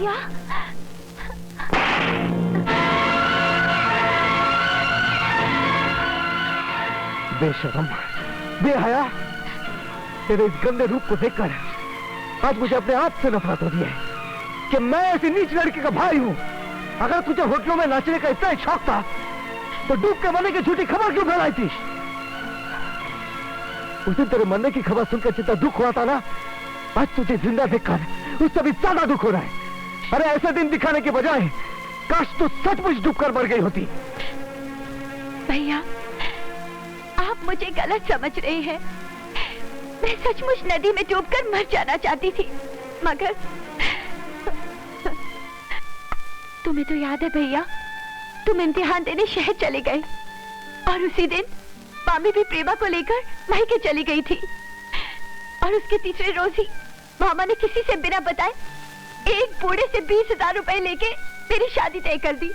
भैया। बेशरम, बेहया, तेरे इस गंदे रूप को देखकर आज मुझे अपने आप से नफरत होती है कि मैं ऐसी नीच लड़की का भाई हूं। अगर तुझे होटलों में नाचने का इतना शौक था तो डूब के मरने की झूठी खबर क्यों फैलाई थी? उस दिन तेरे मरने की खबर सुनकर जितना दुख हुआ था ना, आज तुझे जिंदा देखकर उससे भी ज्यादा दुख हो रहा है। अरे ऐसे दिन दिखाने के बजाय काश तू सचमुच डूबकर मर गई होती। भैया, आप मुझे गलत समझ रहे हैं। मैं सचमुच नदी में डूबकर मर जाना चाहती थी, मगर तुम्हें तो याद है भैया, तुम इम्तिहान देने शहर चले गए और उसी दिन मामी भी प्रेमा को लेकर मायके चली गई थी और उसके तीसरे रोज ही मामा ने किसी से बिना बताए एक बूढ़े से 20,000 रुपए लेके मेरी शादी तय कर दी।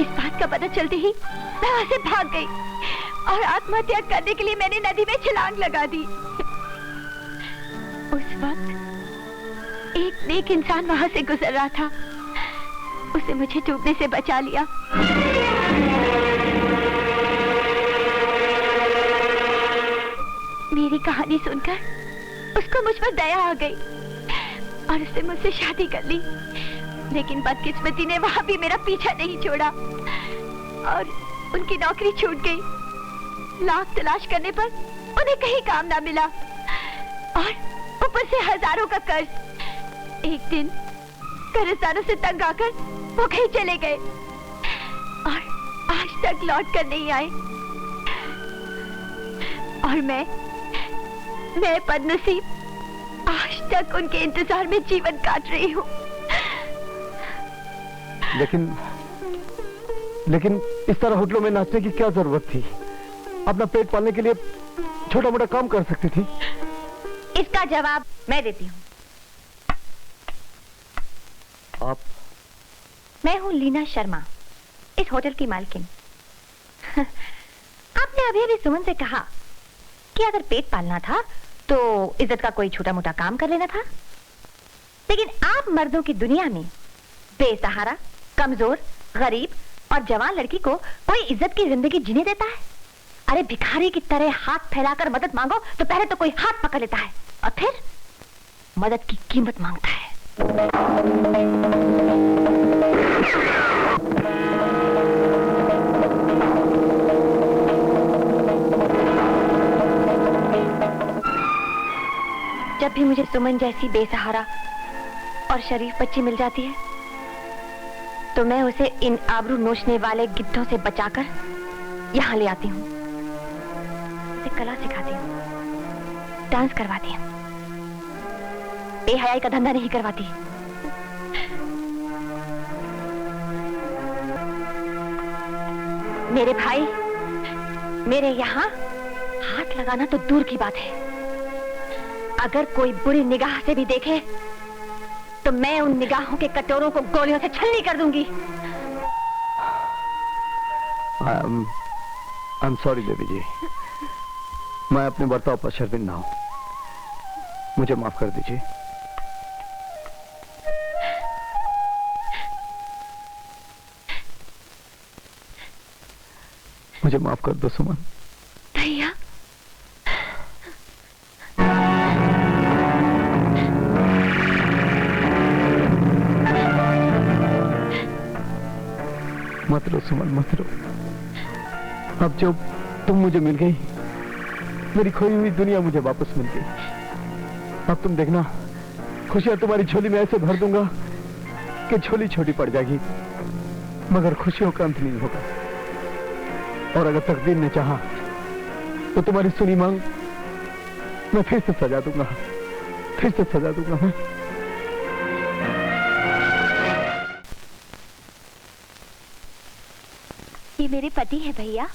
इस बात का पता चलते ही मैं वहां से भाग गई और आत्महत्या करने के लिए मैंने नदी में छलांग लगा दी। उस वक्त एक नेक इंसान वहां से गुजर रहा था, उसने मुझे डूबने से बचा लिया। मेरी कहानी सुनकर उसको मुझ पर दया आ गई और उसने मुझसे शादी कर ली। लेकिन बदकिस्मती ने वहां भी मेरा पीछा नहीं छोड़ा और उनकी नौकरी छूट गई। लाख तलाश करने पर उन्हें कहीं काम ना मिला और ऊपर से हजारों का कर्ज। एक दिन कर्जदारों से तंग आकर वो कहीं चले गए और आज तक लौट कर नहीं आए। और मैं बदनसीब आज तक उनके इंतजार में जीवन काट रही हूँ। लेकिन इस तरह होटलों में नाचने की क्या जरूरत थी? अपना पेट पालने के लिए छोटा मोटा काम कर सकती थी। इसका जवाब मैं देती हूँ। आप? मैं हूँ लीना शर्मा, इस होटल की मालकिन। आपने अभी अभी सुमन से कहा कि अगर पेट पालना था तो इज्जत का कोई छोटा मोटा काम कर लेना था। लेकिन आप मर्दों की दुनिया में बेसहारा, कमजोर, गरीब और जवान लड़की को कोई इज्जत की जिंदगी जीने देता है? अरे भिखारी की तरह हाथ फैलाकर मदद मांगो तो पहले तो कोई हाथ पकड़ लेता है और फिर मदद की कीमत मांगता है। जब भी मुझे सुमन जैसी बेसहारा और शरीफ बच्ची मिल जाती है तो मैं उसे इन आबरू नोचने वाले गिद्धों से बचाकर यहाँ ले आती हूँ। उसे कला सिखाती हूँ, डांस करवाती हूँ, बेहयाई का धंधा नहीं करवाती। मेरे भाई, मेरे यहाँ हाथ लगाना तो दूर की बात है, अगर कोई बुरी निगाह से भी देखे तो मैं उन निगाहों के कटोरों को गोलियों से छलनी कर दूंगी। I'm sorry बेबी जी, मैं अपने बर्ताव पर शर्मिंदा हूं, मुझे माफ कर दीजिए। मुझे माफ कर दो सुमन। भैया, मत रो सुमन, मत रो। अब जब तुम मुझे मिल गई, मेरी खोई हुई दुनिया मुझे वापस मिल गई। अब तुम देखना, खुशियां तुम्हारी झोली में ऐसे भर दूंगा कि झोली छोटी पड़ जाएगी, मगर खुशियों का अंत नहीं होगा। और अगर तकदीर ने चाहा तो तुम्हारी सुनी मांग मैं फिर से सजा दूंगा, फिर से सजा दूंगा मैं। ये मेरे पति है भैया।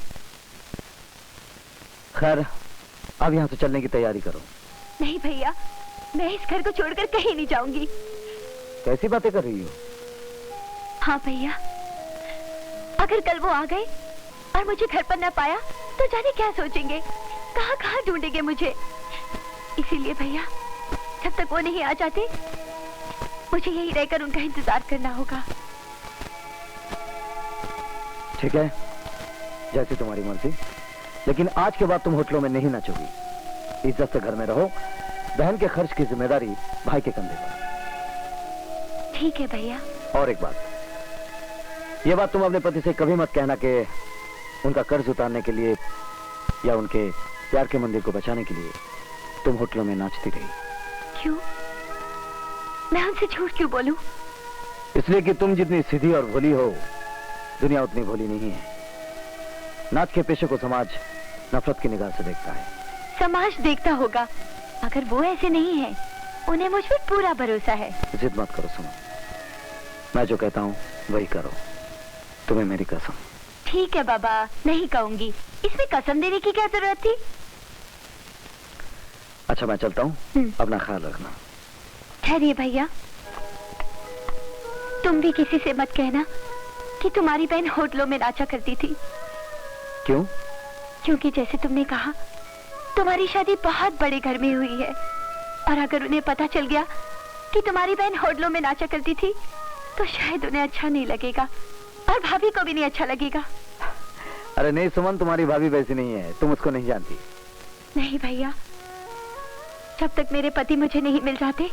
खैर, अब यहाँ से चलने की तैयारी करो। नहीं भैया, मैं इस घर को छोड़कर कहीं नहीं जाऊंगी। कैसी बातें कर रही हो? हाँ भैया, अगर कल वो आ गए और मुझे घर पर न पाया तो जाने क्या सोचेंगे, कहाँ कहाँ ढूंढेंगे मुझे। इसीलिए भैया, जब तक वो नहीं आ जाते मुझे यही रहकर उनका इंतजार करना होगा। ठीक है, जैसी तुम्हारी मर्जी, लेकिन आज के बाद तुम होटलों में नहीं नाचोगी। इज्जत से घर में रहो। बहन के खर्च की जिम्मेदारी भाई के कंधे पर। ठीक है भैया। और एक बात, यह बात तुम अपने पति से कभी मत कहना कि उनका कर्ज उतारने के लिए या उनके प्यार के मंदिर को बचाने के लिए तुम होटलों में नाचती रही। क्यों? मैं उनसे झूठ क्यों बोलूं? इसलिए कि तुम जितनी सीधी और भोली हो, दुनिया उतनी भोली नहीं है। नाच के पेशे को समाज नफरत की निगाह से देखता है। समाज देखता होगा, मगर वो ऐसे नहीं है। उन्हें मुझ पर पूरा भरोसा है। जिद मत करो, सुनो, मैं जो कहता हूँ वही करो। तुम्हें मेरी कसम। ठीक है बाबा, नहीं कहूंगी। इसमें कसम देने की क्या जरूरत थी? अच्छा, मैं चलता हूँ, अपना ख्याल रखना। ठहरिए भैया, तुम भी किसी से मत कहना कि तुम्हारी बहन होटलों में नाचा करती थी। क्यों? क्योंकि जैसे तुमने कहा, तुम्हारी शादी बहुत बड़े घर में हुई है, और अगर उन्हें पता चल गया कि तुम्हारी बहन होटलों में नाचा करती थी, तो शायद उन्हें अच्छा नहीं लगेगा, और भाभी को भी नहीं अच्छा लगेगा। अरे नहीं सुमन, तुम्हारी भाभी वैसी नहीं है, तुम उसको नहीं जानती। नहीं भैया, जब तक मेरे पति मुझे नहीं मिल जाते,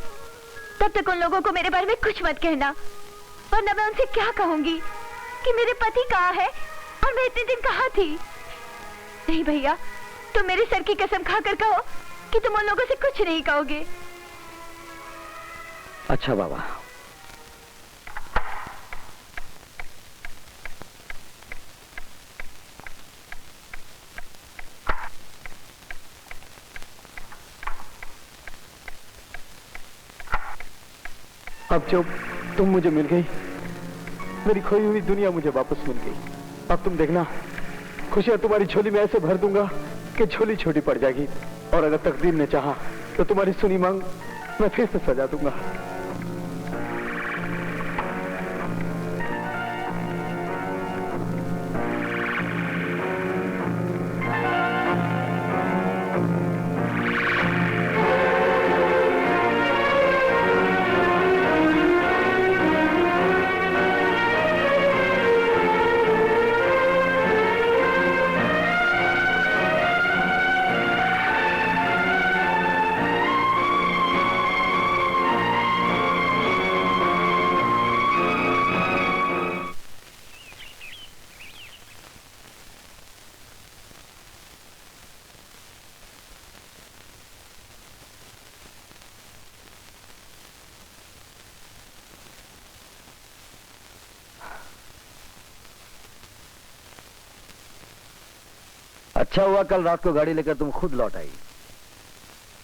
तब तक उन लोगों को मेरे बारे में कुछ मत कहना, वरना मैं उनसे क्या कहूंगी कि मेरे पति कहाँ है और मैं इतने दिन कहाँ थी। नहीं भैया, तुम मेरे सर की कसम खाकर कहो कि तुम उन लोगों से कुछ नहीं कहोगे। अच्छा बाबा। अब जब तुम मुझे मिल गई, मेरी खोई हुई दुनिया मुझे वापस मिल गई। अब तुम देखना, खुशियां तुम्हारी झोली में ऐसे भर दूंगा कि झोली छोटी पड़ जाएगी, और अगर तकदीर ने चाहा तो तुम्हारी सुनी मांग मैं फिर से सजा दूंगा। अच्छा हुआ कल रात को गाड़ी लेकर तुम खुद लौट आई।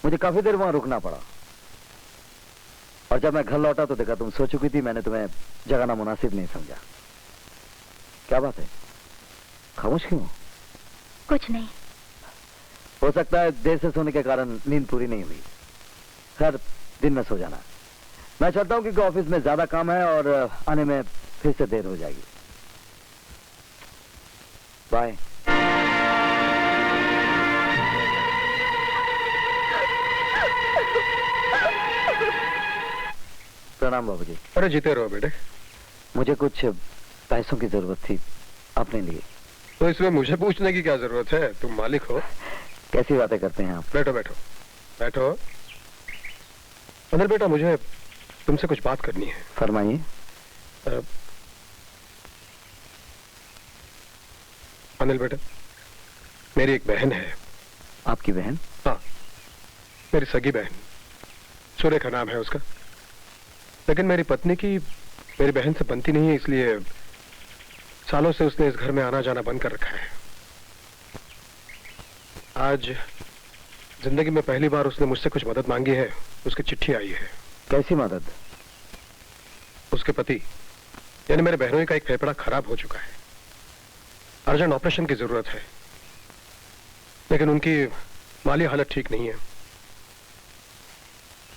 मुझे काफी देर वहां रुकना पड़ा, और जब मैं घर लौटा तो देखा तुम सो चुकी थी। मैंने तुम्हें जगाना मुनासिब नहीं समझा। क्या बात है, खामोश क्यों? कुछ नहीं। हो सकता है देर से सोने के कारण नींद पूरी नहीं हुई। खैर, दिन में सो जाना। मैं चाहता हूं क्योंकि ऑफिस में ज्यादा काम है और आने में फिर से देर हो जाएगी। बाय। प्रणाम बाबूजी। अरे जीते रहो बेटे। मुझे कुछ पैसों की जरूरत थी अपने लिए। तो इसमें मुझे पूछने की क्या जरूरत है, तुम मालिक हो। कैसी बातें करते हैं आप। बैठो बैठो बैठो। अनिल बेटा, मुझे तुमसे कुछ बात करनी है। फरमाइए। अनिल बेटा, मेरी एक बहन है। आपकी बहन? हाँ, मेरी सगी बहन। सुरेखा नाम है उसका। लेकिन मेरी पत्नी की मेरी बहन से बनती नहीं है, इसलिए सालों से उसने इस घर में आना जाना बंद कर रखा है। आज जिंदगी में पहली बार उसने मुझसे कुछ मदद मांगी है। उसकी चिट्ठी आई है। कैसी मदद? उसके पति यानी मेरे बहनोई का एक फेफड़ा खराब हो चुका है। अर्जेंट ऑपरेशन की जरूरत है, लेकिन उनकी माली हालत ठीक नहीं है,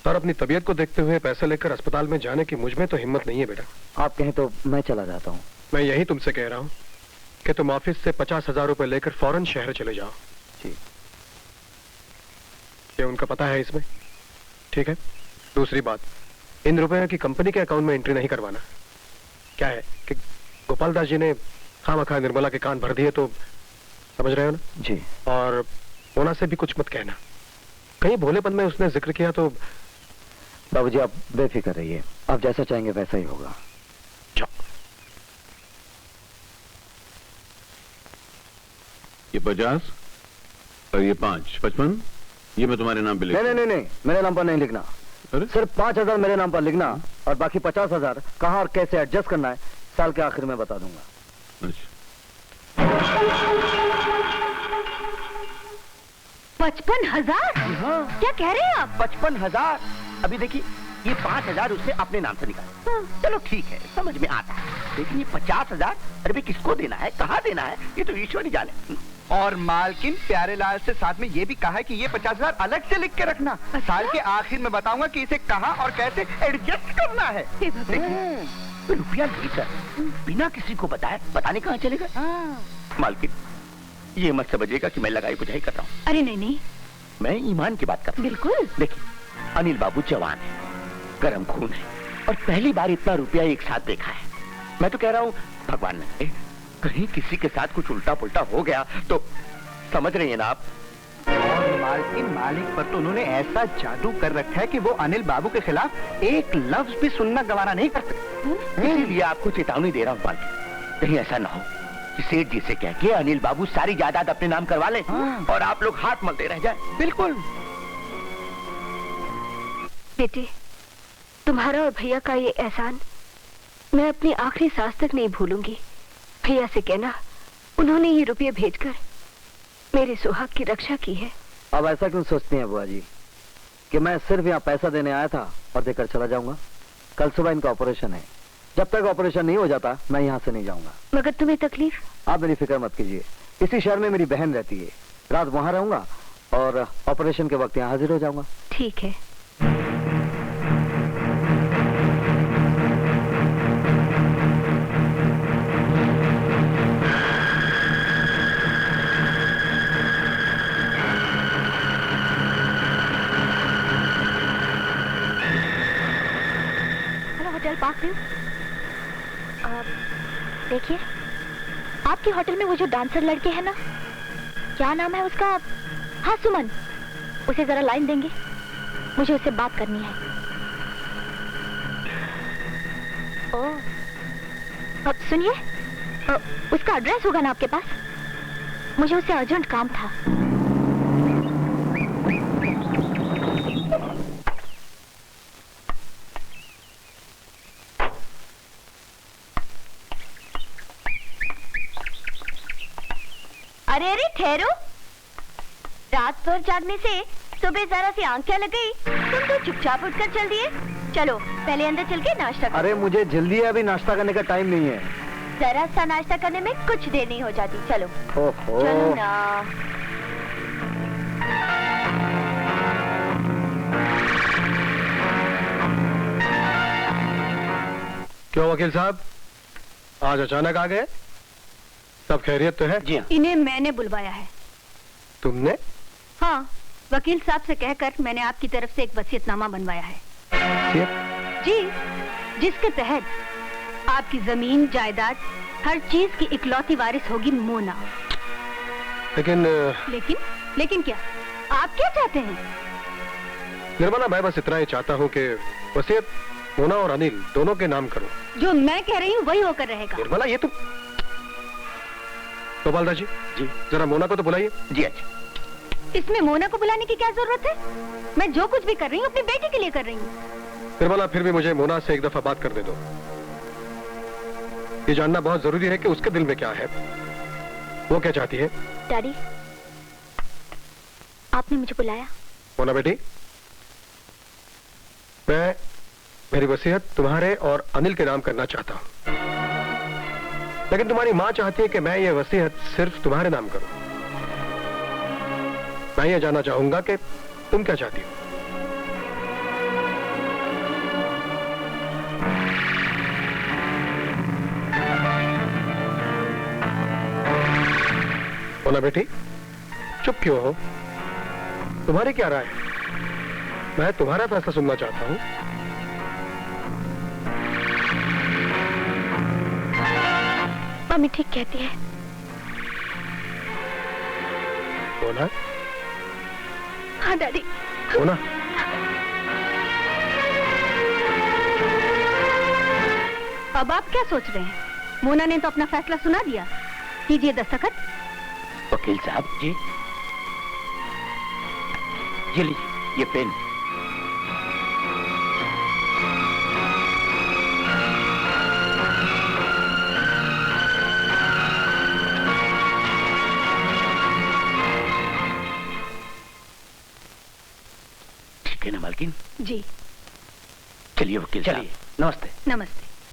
और अपनी तबीयत को देखते हुए पैसे लेकर अस्पताल में जाने की मुझ में तो हिम्मत नहीं है बेटा। आप कहें तो मैं चला जाता हूँ। मैं यही तुमसे कह रहा हूँ कि तुम ऑफिस से 50,000 रुपए लेकर फौरन शहर चले जाओ। जी। ये उनका पता है इसमें? ठीक है। दूसरी बात, इन रुपए की कंपनी के अकाउंट में एंट्री नहीं करवाना। क्या है कि गोपाल दास जी ने खामखा निर्मला के कान भर दिए, तो समझ रहे हो ना? जी। और मोना से भी कुछ मत कहना, कहीं भोलेपन में उसने जिक्र किया तो। बाबूजी आप बेफिक्र रहिए, आप जैसा चाहेंगे वैसा ही होगा। ये 50 और ये 5, 55, ये मैं तुम्हारे नाम पे लिख। नहीं, मेरे नाम पर नहीं लिखना। अरे? सिर्फ 5,000 मेरे नाम पर लिखना, और बाकी 50,000 कहाँ और कैसे एडजस्ट करना है साल के आखिर में बता दूंगा। अच्छा। 55,000? हाँ। क्या कह रहे हैं आप? 55,000। अभी देखिए, ये 5,000 उसने अपने नाम से निकाला। चलो ठीक है, समझ में आता है, लेकिन ये 50,000 अरे किसको देना है, कहाँ देना है, ये तो ईश्वर ही जाने। और मालकिन प्यारेलाल से साथ में ये भी कहा है कि ये 50,000 अलग से लिख के रखना। साल के आखिर में बताऊंगा कि इसे कहाँ और कैसे एडजस्ट करना है। देखिए, रुपया लेकर बिना किसी को बताए बताने कहाँ चलेगा। मालकिन, ये मत समझिएगा कि मैं लगाई बुझाई कर रहा हूँ। अरे नहीं, मैं ईमान की बात कर रहा हूँ। बिल्कुल। देखिए, अनिल बाबू जवान है, गरम खून है, और पहली बार इतना रुपया एक साथ देखा है। मैं तो कह रहा हूँ, भगवान ने कहीं किसी के साथ कुछ उल्टा पुल्टा हो गया तो, समझ रही है ना आप। और मालकिन, मालिक पर तो उन्होंने ऐसा जादू कर रखा है कि वो अनिल बाबू के खिलाफ एक लफ्ज भी सुनना गवारा नहीं करते। इसीलिए आपको चेतावनी दे रहा हूँ मालकिन, कहीं ऐसा ना हो कि सेठ जी से कह के अनिल बाबू सारी जायदाद अपने नाम करवा ले और आप लोग हाथ मलते रह जाए। बिल्कुल। बेटे, तुम्हारा और भैया का ये एहसान मैं अपनी आखिरी सांस तक नहीं भूलूंगी। भैया से कहना, उन्होंने ये रुपये भेजकर मेरे सुहाग की रक्षा की है। अब ऐसा क्यों सोचती हैं बुआ जी कि मैं सिर्फ यहाँ पैसा देने आया था और देकर चला जाऊंगा? कल सुबह इनका ऑपरेशन है, जब तक ऑपरेशन नहीं हो जाता मैं यहाँ से नहीं जाऊंगा। मगर तुम्हें तकलीफ? आप मेरी फिक्र मत कीजिए, इसी शहर में मेरी बहन रहती है, रात वहां रहूंगा और ऑपरेशन के वक्त यहाँ हाजिर हो जाऊंगा। ठीक है। Hotel park view. देखिए, आपके होटल में वो जो डांसर लड़के हैं ना, क्या नाम है उसका? हाँ, सुमन। उसे जरा लाइन देंगे, मुझे उससे बात करनी है। ओह, अब सुनिए, उसका एड्रेस होगा ना आपके पास? मुझे उससे अर्जेंट काम था। अरे अरे ठहरो, रात भर जागने से सुबह जरा सी आंख क्या लग गई? तुम तो चुपचाप उठकर चल दिए। चलो पहले अंदर चल के नाश्ता करो। अरे मुझे जल्दी है, अभी नाश्ता करने का टाइम नहीं है। जरा सा नाश्ता करने में कुछ देर नहीं हो जाती। चलो ओहो। चलो ना। क्यों वकील साहब, आज अचानक आ गए? सब खैरियत तो है? जी हाँ। इन्हें मैंने बुलवाया है। तुमने? हाँ, वकील साहब से कहकर मैंने आपकी तरफ से एक वसीयतनामा बनवाया है। जी, जिसके तहत आपकी जमीन जायदाद हर चीज की इकलौती वारिस होगी मोना। लेकिन लेकिन क्या? आप क्या चाहते हैं? निर्मला, मैं बस इतना ही चाहता हूँ कि वसीयत मोना और अनिल दोनों के नाम करो। जो मैं कह रही हूँ वही होकर रहेगा। निर्मला, ये तो गोपाल दास जी, जरा मोना को तो बुलाइए। जी अच्छा। इसमें मोना को बुलाने की क्या जरूरत है? मैं जो कुछ भी कर रही हूँ अपनी बेटी के लिए कर रही हूँ। निर्मला, फिर भी मुझे मोना से एक दफा बात करने दो। ये जानना बहुत जरूरी है कि उसके दिल में क्या है, वो क्या चाहती है। डैडी, आपने मुझे बुलाया? मोना बेटी, मैं मेरी वसीयत तुम्हारे और अनिल के नाम करना चाहता हूँ, लेकिन तुम्हारी माँ चाहती है कि मैं ये वसीयत सिर्फ तुम्हारे नाम करूं। मैं ये जानना चाहूंगा कि तुम क्या चाहती हो। मोना बेटी, चुप क्यों हो? तुम्हारी क्या राय है? मैं तुम्हारा फैसला सुनना चाहता हूं। मम्मी ठीक कहती है। मोना, हाँ डैडी। मोना, अब आप क्या सोच रहे हैं? मोना ने तो अपना फैसला सुना दिया। कीजिए दस्तखत। वकील साहब जी, ये लीजिए, ये पेन। ठीक है ना मालकिन? जी। चलिए वकील साहब। नमस्ते। नमस्ते।